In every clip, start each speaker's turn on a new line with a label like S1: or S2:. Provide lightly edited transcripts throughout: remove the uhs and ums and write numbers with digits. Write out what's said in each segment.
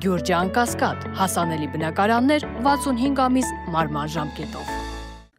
S1: Գյուրջան Կասկադ, հասանելի բնակարաններ 65 ամիս մարման ժամկետով։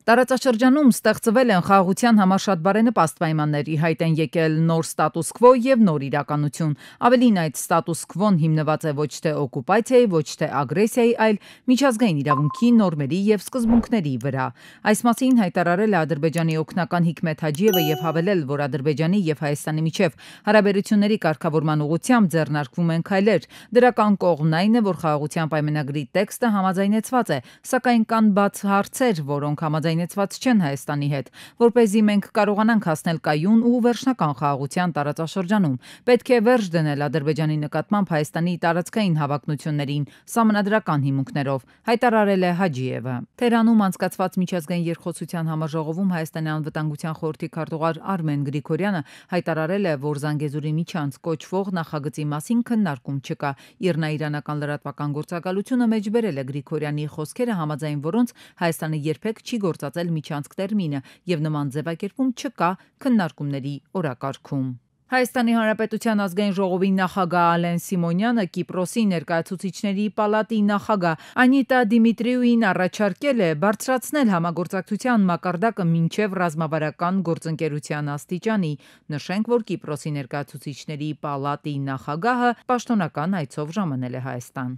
S2: Տարածաշրջանում ստեղծվել են խաղաղության համար շատ բարենպաստ պայմաններ, ի հայտ են եկել նոր ստատուս քվո եւ նոր իրականություն։ Ավելին, այդ ստատուս քվոն հիմնված է ոչ թե օկուպացիայի, ոչ թե ագրեսիայի, այլ միջազգային իրավունքի նորմերի եւ սկզբունքների վրա։ Այս մասին հայտարարել է Ադրբեջանի օգնական Հիկմեթ Հաջիևը եւ հավելել, որ Ադրբեջանի եւ Հայաստանի միջև հարաբերությունների կարգավորման ուղղությամբ ձեռնարկվում են քայլեր։ Դրական կողմն այն է, որ խաղաղության պայմանագրի տեքստը համաձայնեցված է, սակայն կան բաց հարցեր, որոնք համաձայնեցված չեն Հայաստանի հետ, որպեսզի մենք կարողանանք հասնել կայուն ու վերջնական խաղաղության տարածաշրջանում։ Պետք է վերջ դնել Ադրբեջանի նկատմամբ Հայաստանի տարածքային հավակնություններին սահմանադրական հիմունքներով, հայտարարել է Հաջիևը։ Թեհրանում անցկացված միջազգային երկխոսության համաժողովում Հայաստանի անվտանգության խորհրդի քարտուղար Արմեն Գրիգորյանը հայտարարել է, որ Զանգեզուրի միջանց կոչվող նախագծի մասին քննարկում չկա։ Իրանական լրատվական գործակալությունը մեջբերել է Գրիգորյանի խոսքերը, համաձայն որոնց Հայաստանը երբեք չի գործածել միջանցք տերմինը եւ նման ձևակերպում չկա քննարկումների օրակարգում։ Հայաստանի Հանրապետության ազգային ժողովի նախագահ Ալեն Սիմոնյանը Կիպրոսի ներկայացուցիչների պալատի նախագահ Անիտա Դիմիտրիուին առաջարկել է բարձրացնել համագործակցության մակարդակը մինչև ռազմավարական գործընկերության աստիճանի։ Նշենք, որ Կիպրոսի ներկայացուցիչների պալատի նախագահը պաշտոնական այցով ժամանել է Հայաստան։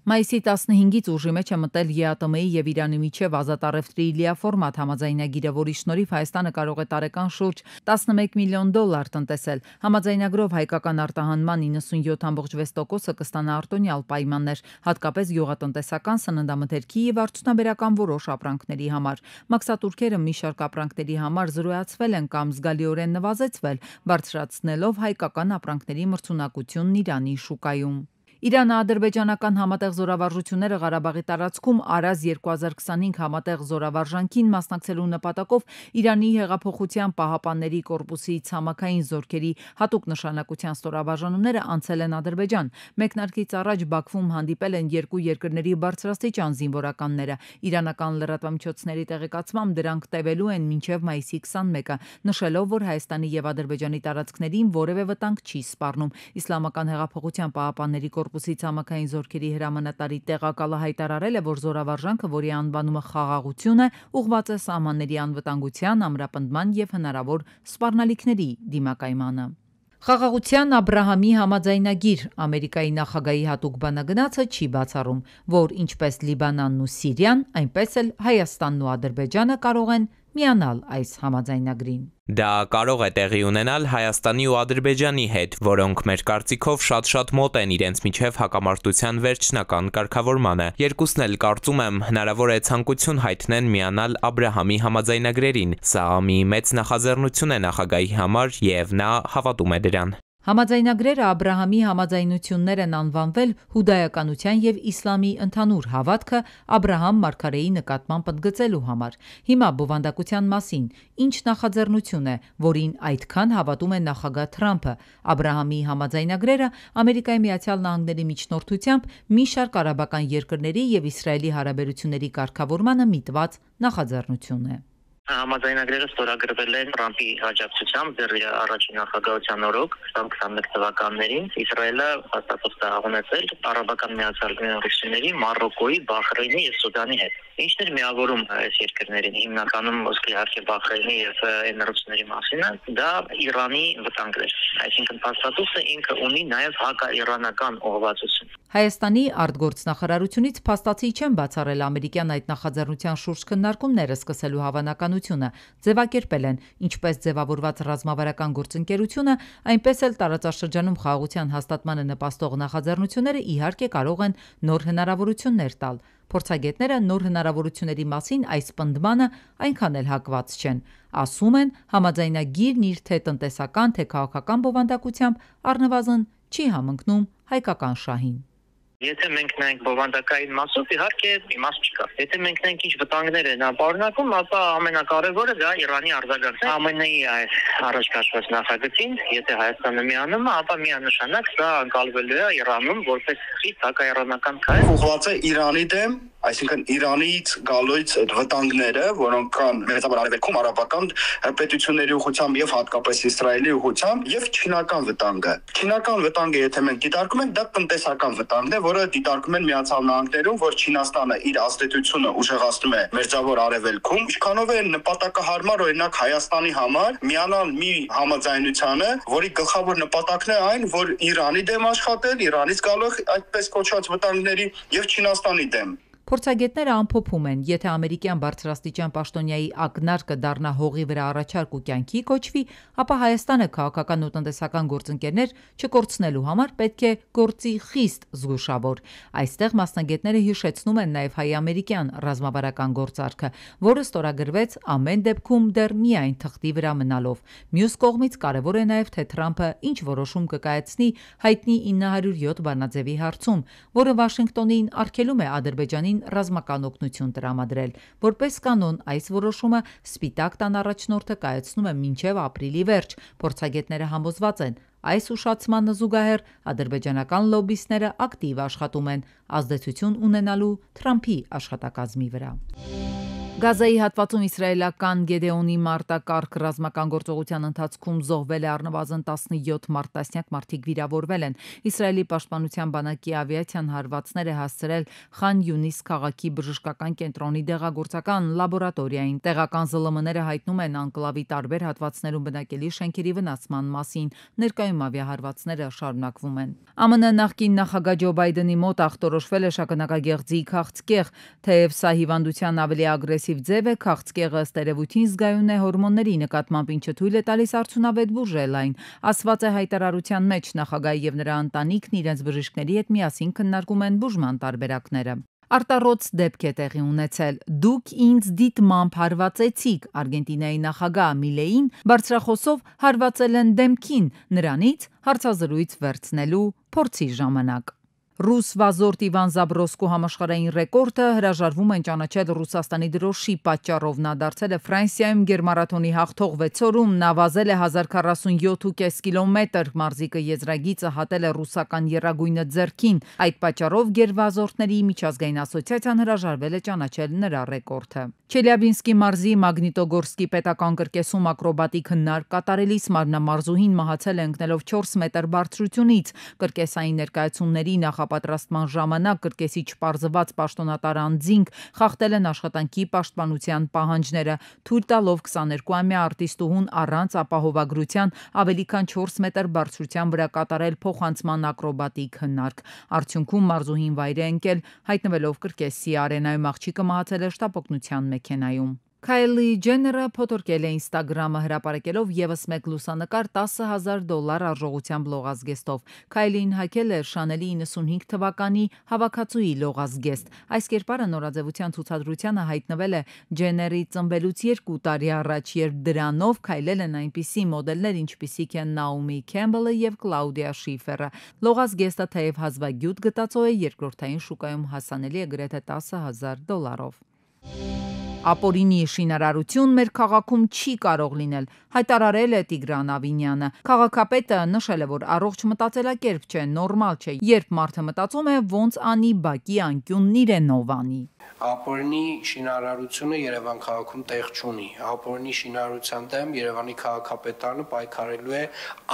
S2: Մայիսի 15-ից ուժի մեջ է մտել ԵԱՏՄ-ի եւ Իրանի միջև ազատ առևտրի լիաֆորմատ համաձայնագիրը, որի շնորհիվ Հայաստանը կարող է տարեկան շուրջ $11 միլիոն տնտեսել։ Համաձայնագրով հայկական արտահանման 97.6%-ը կստանա արտոնյալ պայմաններ, հատկապես գյուղատնտեսական, սննդամթերքի եւ արդյունաբերական որոշ ապրանքների համար։ Մաքսատուրքերը մի շարք ապրանքների համար զրոյացվել են կամ զգալիորեն նվազեցվել, բարձրացնելով հայկական ապրանքների մրցունակությունն Իրանի շուկայում։ Իրано-ադրբեջանական համատեղ զորավարժությունները Ղարաբաղի տարածքում Արազ 2025 համատեղ զորավարժանքին մասնակցելու նպատակով Իրանի հեղափոխության պահապանների կորպուսի ցամաքային զորքերի հատուկ նշանակության ստորաբաժանումները անցել են Ադրբեջան։ Մեկնարկից առաջ Բաքվում հանդիպել են երկու երկրների բարձրաստիճան զինվորականները։ Իրանական լրատվամիջոցների տեղեկացմամբ դրանք տևելու են մինչև մայիսի 21-ը, նշելով, որ Հայաստանի եւ Ադրբեջանի տարածքներին որևէ վտանգ չի սպառնում։ Իսլամական հեղափոխության պահապանների կորպուսի ցամաքային զորքերի հրամանատարի տեղակալը հայտարարել է, որ զորավարժանքը, որի անվանումը խաղաղություն է, ուղղված է սահմանների անվտանգության, ամրապնդման եւ հնարավոր սպառնալիքների դիմակայմանը։ Խաղաղության Աբրահամի համաձայնագիր Ամերիկայի նախագահի հատուկ բանագնացը չի բացառում, որ ինչպես Լիբանանն ու Սիրիան, այնպես էլ Հայաստանն ու Ադրբեջանը կարող են միանալ այս համաձայնագրին։
S3: Դա կարող է տեղի ունենալ Հայաստանի ու Ադրբեջանի հետ, որոնք մեր կարծիքով շատ մոտ են իրենց միջև հակամարտության վերջնական կարգավորմանը։ Երկուսն էլ կարծում եմ հնարավոր է ցանկություն հայտնեն միանալ Աբրահամի համաձայնագրերին։ Սա մի մեծ նախաձեռնություն է նախագահի համար եւ նա հավատում է դրան։
S2: Համաձայնագրերը Աբրահամի համաձայնություններ են անվանվել հուդայականության եւ իսլամի ընդհանուր հավատքը Աբրահամ մարգարեի նկատմամբ ընդգծելու համար։ Հիմա բովանդակության մասին, ինչ նախաձեռնություն է, որին այդքան հավատում է նախագահ Թրամփը։ Աբրահամի համաձայնագրերը Ամերիկայի Միացյալ Նահանգների միջնորդությամբ մի շարք արաբական երկրների եւ Իսրայելի հարաբերությունների կարգավորմանը միտված նախաձեռնություն է։
S4: Համաձայնագրերը ստորագրվել են Թրամփի աջակցությամբ դեռ առաջին նախագահության օրոք 2021 թվականներին։ Իսրայելը հաստատող է ունեցել արաբական միացյալ նահանգների, Մարոկոյի, Բահրեյնի եւ Սուդանի հետ։ Ինչն էր միավորում այս երկրներին, հիմնականում ոսկի հարցի Բահրեյնի եւ էմիրությունների մասին, դա Իրանի վտանգն էր։ Այսինքն փաստաթուղթը ինքը ունի նաեւ հակաիրանական ուղղվածություն։
S2: Հայաստանի արտգործնախարարությունից փաստացի չեն բացառել ամերիկյան այդ նախաձեռնության շուրջ քննարկումները սկսելու հավանականությունը, ձևակերպել են ինչպես ձևավորված ռազմավարական գործընկերությունը, այնպես էլ տարածաշրջանում խաղաղության հաստատմանը նպաստող նախաձեռնությունները իհարկե կարող են նոր հնարավորություններ տալ։ Փորձագետները նոր հնարավորությունների մասին այս պնդմանը այնքան էլ հակված չեն։ Ասում են, համաձայնագիրն իր թե տնտեսական, թե քաղաքական բովանդակությամբ առնվազն չի համընկնում հայկական շահին։
S4: Եթե մենք նայենք բովանդակային մասով, իհարկե իմաստ չկա։ Եթե մենք նայենք ինչ վտանգներ են ապարունակում, ապա ամենակարևորը դա Իրանի արձագանքն է ԱՄՆ-ի այս առաջ քաշված նախագծին։ Եթե Հայաստանը միանում է, ապա միանշանակ դա անկալվելու է Իրանում որպես խիստ հակաիրանական քայլ։
S5: Ուղղված է Իրանի դեմ այսինքն Իրանից գալույց այդ վտանգները, որոնք կան մեծաբար արևելքում արաբական պետությունների ուղղությամբ եւ հատկապես Իսրայելի ուղղությամբ եւ չինական վտանգը։ Չինական վտանգը, եթե մենք դիտարկում ենք, դա տնտեսական վտանգն է, որը դիտարկում են Միացյալ Նահանգներում, որ Չինաստանը իր ազդեցությունը ուժեղացնում է Մերձավոր Արևելքում, ինչքանով է նպատակահարմար օրինակ Հայաստանի համար միանալ մի համաձայնությանը, որի գլխավոր նպատակն է այն, որ Իրանի դեմ աշխատել, Իրանից գալող այդպես կոչված վտանգների եւ Չինաստանի դեմ։
S2: Փորձագետները ամփոփում են, եթե ամերիկյան բարձրաստիճան պաշտոնյայի ակնարկը դառնա հողի վրա առաջարկ ու կյանքի կոչվի, ապա Հայաստանը քաղաքական ու տնտեսական գործընկերներ չկորցնելու համար պետք է գործի խիստ զգուշավոր։ Այստեղ մասնագետները հիշեցնում են նաև հայ-ամերիկյան ռազմավարական գործարքը, որը ստորագրվեց ամեն դեպքում դեռ միայն թղթի վրա մնալով։ Մյուս կողմից կարևոր է նաև, թե Թրամփը ինչ որոշում կկայացնի հայտնի 907 բանաձևի հարցում, որը Վաշինգտոնին արգելում է Ադրբեջանին ռազմական օգնություն տրամադրել։ Որպես կանոն, այս որոշումը Սպիտակ տան առաջնորդը կայացնում է մինչև ապրիլի վերջ։ Փորձագետները համոզված են, այս ուշացմանը զուգահեռ ադրբեջանական լոբբիստները ակտիվ աշխատում են ազդեցություն ունենալու Թրամփի աշխատակազմի վրա։ Գազայի հատվածում իսրայելական Գեդեոնի մարտակարգ ռազմական գործողության ընթացքում զոհվել է առնվազն 17 մարտտասնյակ մարդիկ վիրավորվել են։ Իսրայելի պաշտպանության բանակի ավիացիան հարվածներ է հասցրել Խան Յունիս քաղաքի բժշկական կենտրոնի դեղագործական լաբորատորիային։ Տեղական ԶԼՄ-ները հայտնում են անկլավի տարբեր հատվածներում բնակելի շենքերի վնասման մասին։ Ներկայում ավիահարվածները շարունակվում են։ ԱՄՆ նախկին նախագահ Ջո Բայդենի մոտ ախտորոշվել է շագանակագեղձի քաղցկեղ, թեև սա հիվանդության ավելի ագրեսիվ ձև է, քաղցկեղը ըստ երևույթին զգայուն է հորմոնների նկատմամբ, ինչը թույլ է տալիս արդյունավետ բուժել այն։ Ասված է հայտարարության մեջ, նախագահը եւ նրա ընտանիքն իրենց բժիշկների հետ միասին քննարկում են բուժման տարբերակները։ Արտառոց դեպք է տեղի ունեցել։ Դուք ինձ դիտմամբ հարվածեցիք, Արգենտինայի նախագահ Միլեին բարձրախոսով հարվածել են դեմքին, նրանից հարցազրույց վերցնելու փորձի ժամանակ։ Ռուս վազորդ Իվան Զաբրոսկու համաշխարհային ռեկորդը հրաժարվում են ճանաչել Ռուսաստանի դրոշի պատճառով։ Նա դարձել է Ֆրանսիայում գերմարաթոնի հաղթող 6 օրում, նա վազել է 1047.5 կիլոմետր, մարզիկը եզրագիծը հատել է ռուսական եռագույնը ձեռքին։ Այդ պատճառով Գերվազորդների միջազգային ասոցիացիան հրաժարվել է ճանաչել նրա ռեկորդը։ Չելյաբինսկի մարզի Մագնիտոգորսկի պետական կրկեսում ակրոբատիկ հնարք կատարելիս մարմնամարզուհին մահացել է ընկնելով 4 մետր բարձրությունից։ Կրկեսային ներկայացումների նախապատրաստման ժամանակ կրկեսի չպարզված պաշտոնատար անձինք խախտել են աշխատանքի պաշտպանության պահանջները, թույլ տալով 22-ամյա արտիստուհուն առանց ապահովագրության ավելի քան 4 մետր բարձրության վրա կատարել փոխանցման ակրոբատիկ հնարք։ Արդյունքում մարզուհին վայր է ընկել, հայտնվելով կրկեսի արենայում, աղջիկը մահացել է շտապօգնության մեքենայում։ Քայլի Ջեները փոթորկել է Instagram-ը հրապարակելով եւս մեկ լուսանկար $10,000 արժողությամբ լողազգեստով։ Քայլին հագել է Chanel-ի 95 թվականի հավաքածուի լողազգեստ։ Այս կերպարը նորաձևության ցուցադրությանը հայտնվել է Ջեների ծնվելուց 2 տարի առաջ, երբ դրանով քայլել են այնպիսի մոդելներ, ինչպիսիք են Նաոմի Քեմբելը եւ Կլաուդիա Շիֆերը։ Լողազգեստը թեև հազվագյուտ գտածո է, երկրորդային շուկայում հասանելի է գրեթե $10,000-ով։ Ապօրինի շինարարություն մեր քաղաքում չի կարող լինել, հայտարարել է Տիգրան Ավինյանը։ Քաղաքապետը նշել է, որ առողջ մտածելակերպ չէ, նորմալ չէ, երբ մարդը մտածում է ոնց անի բակի անկյունն իրենով անի։
S6: Ապօրինի շինարարությունը Երևան քաղաքում տեղ չունի։ Ապօրինի շինարարության դեմ Երևանի քաղաքապետարանը պայքարելու է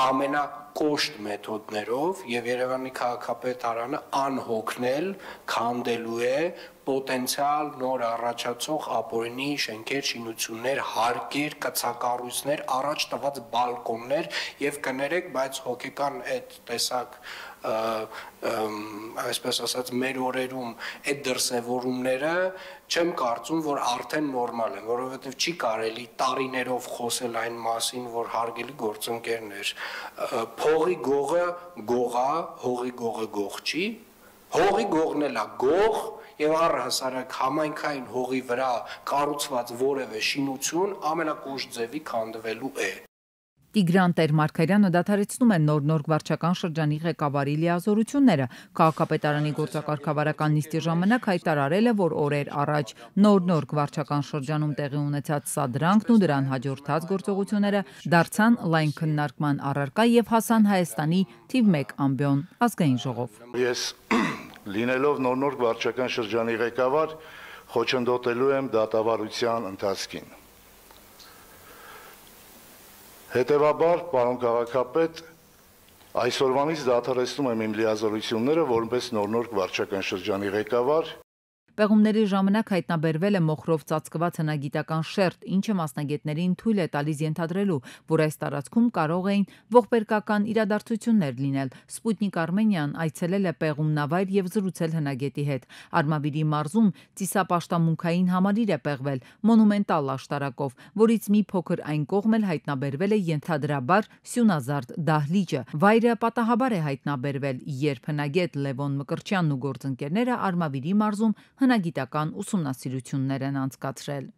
S6: ամենակոշտ մեթոդներով եւ Երևանի քաղաքապետարանը անհոգնել քանդելու է պոտենցիալ նոր առաջացող ապօրինի շենքեր, շինություններ, հարկեր, կցակառույցներ, առաջ տված բալկոններ եւ կներեք, բայց հոգեկան այդ տեսակ այսպես ասած մեր օրերում այդ դրսևորումները չեմ կարծում, որ արդեն նորմալ են, որովհետև չի կարելի տարիներով խոսել այն մասին, որ հարգելի գործընկերներ, փողի գողը գողա, հողի գողը գող չի, հողի գողն էլա գող եւ առհասարակ համայնքային հողի վրա կառուցված որևէ շինություն ամենակոշտ ձևի քանդվելու է։
S2: Տիգրան Տեր-Մարգարյանը դադարեցնում է նոր վարչական շրջանի ղեկավարի լիազորությունները։ Քաղաքապետարանի գործակարգավարական նիստի ժամանակ հայտարարել է, որ օրեր առաջ նոր վարչական շրջանում տեղի ունեցած սադրանքն ու դրան հաջորդած գործողությունները դարձան լայն քննարկման առարկա եւ հասան Հայաստանի թիվ 1 ամբիոն ազգային ժողով։
S6: Ես
S7: լինելով նոր վարչական շրջանի ղեկավար, խոչընդոտելու եմ դատավարության ընթացքին։ Հետևաբար, պարոն քաղաքապետ, այսօրվանից դադարեցնում եմ իմ լիազորությունները որպես նոր վարչական շրջանի ղեկավար։
S2: Պեղումների ժամանակ հայտնաբերվել է մոխրով ծածկված հնագիտական շերտ, ինչը մասնագետներին թույլ է տալիս ենթադրելու, որ այս տարածքում կարող էին ողբերգական իրադարձություններ լինել։ Սպուտնիկ Արմենիան այցելել է պեղումնավայր եւ զրուցել հնագետի հետ։ Արմավիրի մարզում ծիսապաշտամունքային համալիր է պեղվել մոնումենտալ աշտարակով, որից մի փոքր այն կողմ էլ հայտնաբերվել է ենթադրաբար Սյունազարդ դահլիճը։ Վայրը պատահաբար է հայտնաբերվել, երբ հնագետ Լևոն Մկրտչյանն ու գործընկերները Արմավիրի մարզում հնագիտական ուսումնասիրություններ են անցկացրել։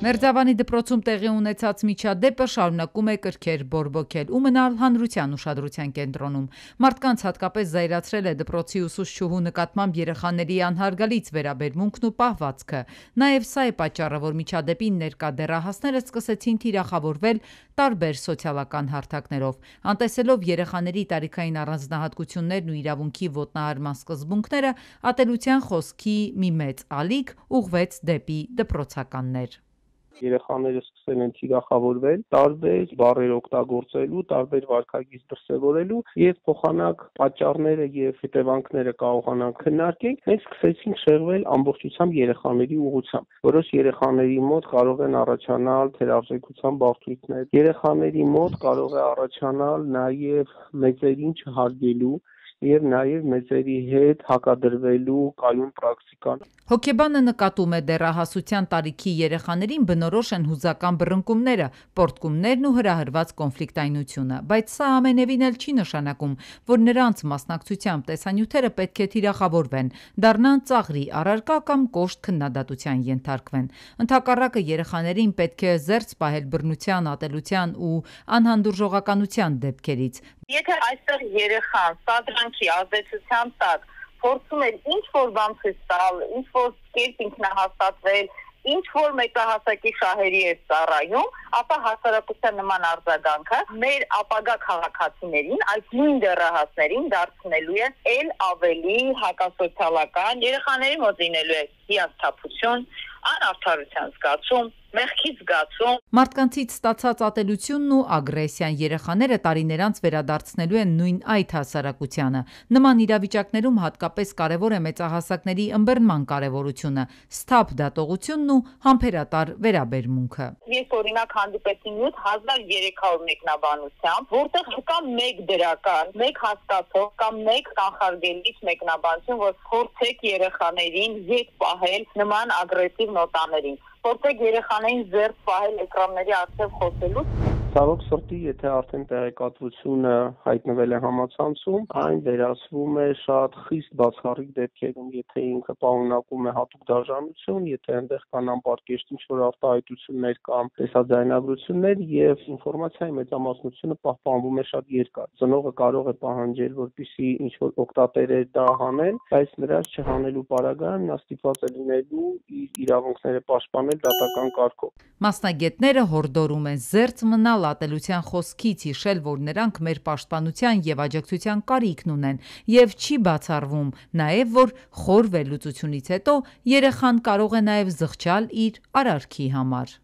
S2: Մերձավանի դպրոցում տեղի ունեցած միջադեպը շարունակում է կրքեր բորբոքել ու մնալ հանրության ուշադրության կենտրոնում։ Մարդկանց հատկապես զայրացրել է դպրոցի ուսուցչուհու նկատմամբ երեխաների անհարգալից վերաբերմունքն ու պահվածքը։ Նաև սա է պատճառը, որ միջադեպին ներկա դեռահասները սկսեցին թիրախավորվել տարբեր սոցիալական հարթակներով։ Անտեսելով երեխաների տարիքային առանձնահատկություններն ու իրավունքի ոտնահարման սկզբունքները, ատելության խոսքի մի մեծ ալիք ուղղվեց դեպի դպրոցականներ։
S8: Երեխաները սկսել են թիրախավորվել, տարբեր բառեր օգտագործելու, տարբեր վարքագիծ դրսևորելու եւ փոխանակ պատճառները եւ հետևանքները կարողանանք քննարկել, մենք սկսեցինք շեղվել ամբողջությամբ երեխաների ուղղությամբ։ Որոշ երեխաների մոտ կարող են առաջանալ թերարժեքության բարդություններ, երեխաների մոտ կարող է առաջանալ նաեւ մեծերին չհարգելու եւ նաեւ մեծերի հետ հակադրվելու կայուն պրակտիկան։
S2: Հոգեբանը նկատում է դեռահասության տարիքի երեխաներին բնորոշ են հուզական բռնկումները, պոռթկումներն ու հրահրված կոնֆլիկտայնությունը, բայց սա ամենևին էլ չի նշանակում, որ նրանց մասնակցությամբ տեսանյութերը պետք է թիրախավորվեն, դառնան ծաղրի առարկա կամ կոշտ քննադատության ենթարկվեն։ Ընդհակառակը երեխաներին պետք է զերծ պահել բռնության, ատելության ու անհանդուրժողականության դեպքերից։
S9: Եթե այստեղ երեխան սադրանքի ազդեցության տակ փորձում է ինչ-որ բան ցույց տալ, ինչ-որ կերպ ինքնահաստատվել, ինչ-որ մեծահասակի շահերի է ծառայում, ապա հասարակության նման արձագանքը մեր ապագա քաղաքացիներին, այս նույն դեռահասներին դարձնելու է ել ավելի հակասոցիալական, երեխաների մոտ լինելու է հիասթափություն, անարդարության զգացում, մեղքի զգացում։
S2: Մարդկանցից ստացած ատելությունն ու ագրեսիան երեխաները տարիներ անց վերադարձնելու են նույն այդ հասարակությանը։ Նման իրավիճակներում հատկապես կարևոր է մեծահասակների ըմբռնման կարևորությունը, սթափ դատողությունն ու համբերատար վերաբերմունքը։
S9: Ես օրինակ հանդիպեցի 1300 մեկնաբանությամբ, որտեղ կա մեկ դրական, մեկ հաստատող կամ մեկ կանխարգելիչ մեկնաբանություն, որ փորձեք երեխաներին ետ պահել նման ագրեսիվ նոտաներին։ Որտեղ երեխաներին զերծ պահել էկրանների առջև խոսելուց։
S8: Ցավոք սրտի, եթե արդեն տեղեկատվությունը հայտնվել է համացանցում, այն վերածվում է շատ խիստ բացառիկ դեպքերում, եթե ինքը պարունակում է հատուկ դաժանություն, եթե այնտեղ կան անպարկեշտ ինչ-որ արտահայտություններ կամ տեսաձայնագրություններ եւ ինֆորմացիայի մեծամասնությունը պահպանվում է շատ երկար։ Ծնողը կարող է պահանջել, որպեսզի ինչ-որ օգտատերը դա հանեն, բայց նրանց չհանելու պարագայում նա ստիպված է լինելու իր իրավունքները պաշտպանել դատական կարգով։
S2: Մասնագետները հորդորում են զերծ մնալ ատելության խոսքից, հիշել, որ նրանք մեր պաշտպանության եւ աջակցության կարիքն ունեն եւ չի բացառվում նաեւ, որ խոր վերլուծությունից հետո երեխան կարող է նաեւ զղջալ իր արարքի համար։